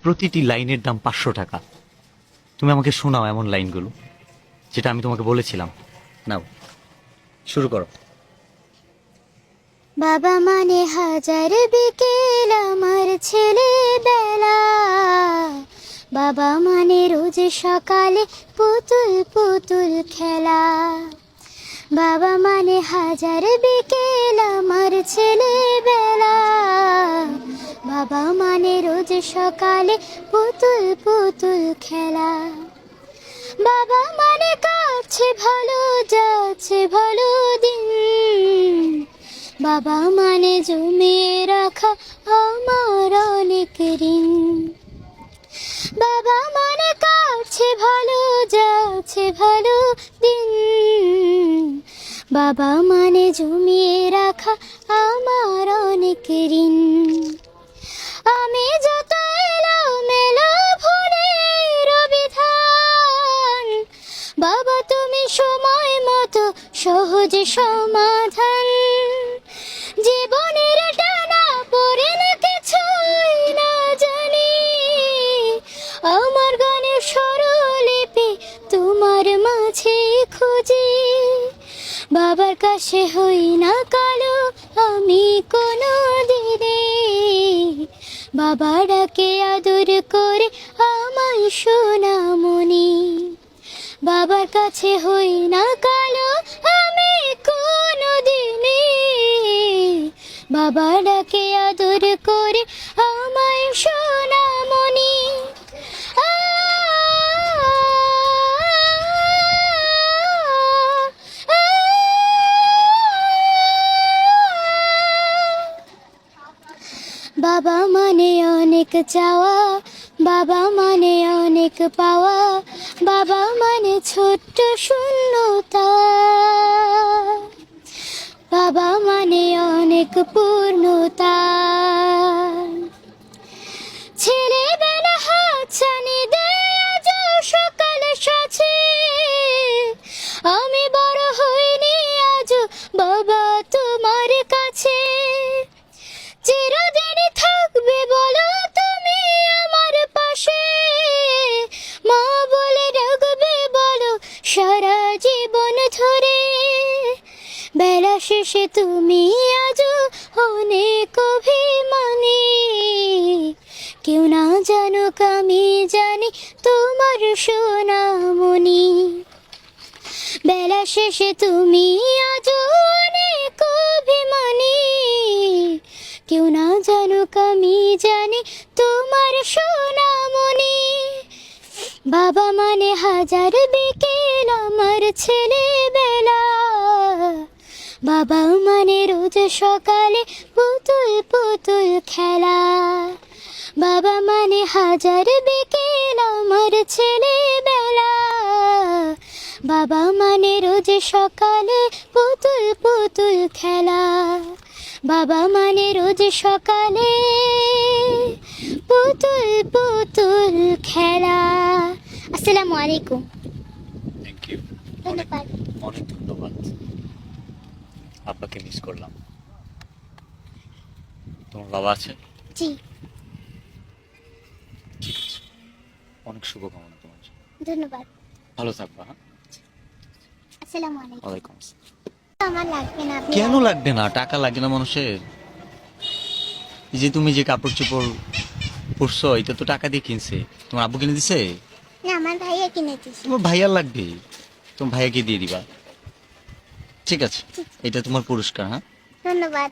প্রতিটি লাইনের দাম 500 টাকা। তুমি আমাকে শোনাও এমন লাইনগুলো যেটা আমি তোমাকে বলেছিলাম। নাও শুরু করো। বাবা মানে হাজার বিকেল আমার ছেলেবেলা, বাবা মানে রোজ সকালে পুতুল পুতুল খেলা। বাবা মানে হাজার বিকেল আমার ছেলেবেলা, বাবা মানে রোজ সকালে পুতুল পুতুল খেলা। বাবা মানে কাছে ভালো যাচ্ছে ভালো দিন, বাবা মানে জমিয়ে রাখা আমার অনেক ঋণ। বাবা মানে কাছে ভালো যাচ্ছে ভালো দিন, বাবা মানে জমিয়ে রাখা আমার অনেক ঋণ। আমি যত এলোমেলো ভুলের বিধান, বাবা তুমি সময় মতো সহজ সমাধান। জীবনের টানা পড়ে না কিছুই না জানি, আমার গানের স্বরলিপি তোমার মাঝে খুঁজি। বাবার কাছে হই না কালো আমি কোনো দিনে, বাবা ডাকে আদর করে আমায় সোনামণি। বাবার কাছে হই না কালো আমি কোনো দিনে, বাবা ডাকে আদর করে আমায় সোনামণি। বাবা মানে অনেক চাওয়া, বাবা মানে অনেক পাওয়া, বাবা মানে ছোট্ট শূন্যতা, বাবা মানে অনেক পূর্ণতা। ছেলেবেলা হাতছানি দেয় আজ সকাল সাথে, আমি বড় হইনি আজ বাবা তোমার কাছে। চিরদিনই থাকবে বলো তুমি আমার পাশে, মা বলে ডাকবে বলো সারা জীবন ধরে। বেলা শেষে তুমি আজ অনেক অভিমানী, কেউ না জানুক আমি জানি তোমার সোনামণি। বেলা শেষে তুমি আজ অনেক অভিমানী, কেউ না জানুক আমি জানি তোমার সোনামণি। বাবা মানে হাজার বিকেল আমার ছেলেবেলা, বাবা মানে রোজ সকালে পুতুল পুতুল খেলা। বাবা মানে হাজার বিকেল আমার ছেলেবেলা, বাবা মানে রোজ সকালে পুতুল পুতুল খেলা। বাবা মানে রোজ সকালে পুতুল পুতুল খেলা। আসসালামু আলাইকুম। থ্যাংক ইউ, ধন্যবাদ। অনেক ধন্যবাদ। আব্বাকে মিস করলাম। তোমার বাবা আছে? জি ঠিক আছে, অনেক শুভকামনা তোমার জন্য। ধন্যবাদ। ভালো থাকবা। হ্যাঁ, আসসালামু আলাইকুম। ওয়ালাইকুম আসসালাম। আমার লাগবে না, আপনি কেন লাগবে না? টাকা লাগে না মানুষের? এই যে তুমি যে কাপড় চোপড় পরছো এটা তো টাকা দিয়ে কিনছে, তোমার আব্বু কিনে দিছে? না, আমার ভাইয়া কিনে দিয়েছে। তোমার ভাইয়ার লাগবে, তোমার ভাইয়াকে দিয়ে দিবা। ঠিক আছে, এটা তোমার পুরস্কার। হ্যাঁ, ধন্যবাদ।